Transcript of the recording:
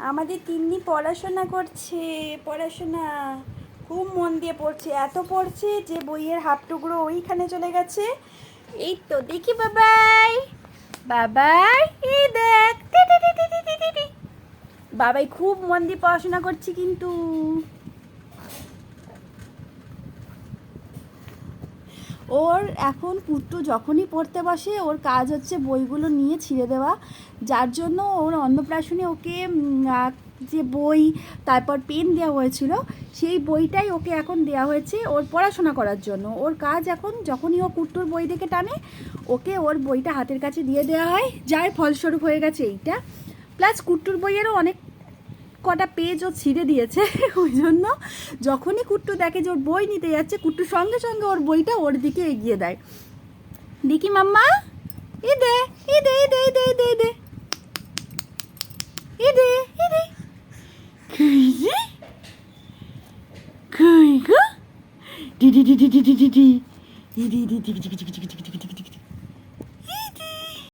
আমাদের তিন্নি পড়াশোনা করছে। পড়াশোনা খুব মন দিয়ে পড়ছে, এত পড়ছে যে বইয়ের হাফ টুকরো ওইখানে চলে গেছে। এই তো দেখি বাবাই, বাবাই এই দেখ, বাবাই খুব মন দিয়ে পড়াশোনা করছে কিন্তু। ওর এখন কুট্টু যখনই পড়তে বসে ওর কাজ হচ্ছে বইগুলো নিয়ে ছিঁড়ে দেওয়া, যার জন্য ওর অন্নপ্রাশনে ওকে যে বই তারপর পেন দেওয়া হয়েছিল সেই বইটাই ওকে এখন দেওয়া হয়েছে ওর পড়াশোনা করার জন্য। ওর কাজ এখন যখনই ও কুট্টুর বই দেখে টানে ওকে ওর বইটা হাতের কাছে দিয়ে দেওয়া হয়, যার ফলস্বরূপ হয়ে গেছে এইটা। প্লাস কুট্টুর বইয়েরও অনেক কটা পেজ ও ছিঁড়ে দিয়েছে, ওই জন্য যখনই কুট্টু দেখে যে ওর বই নিতে যাচ্ছে কুট্টু সঙ্গে সঙ্গে ওর বইটা ওর দিকে এগিয়ে দেয়। দেখি মাম্মা এ দে এ দে এ দে এ দে এ দে এ দে এ দে এ দে খুঁজে খুঁই গো দিদি দিদি দিদি দিদি দিদি দিদি দিদি দিদি দিদি দিদি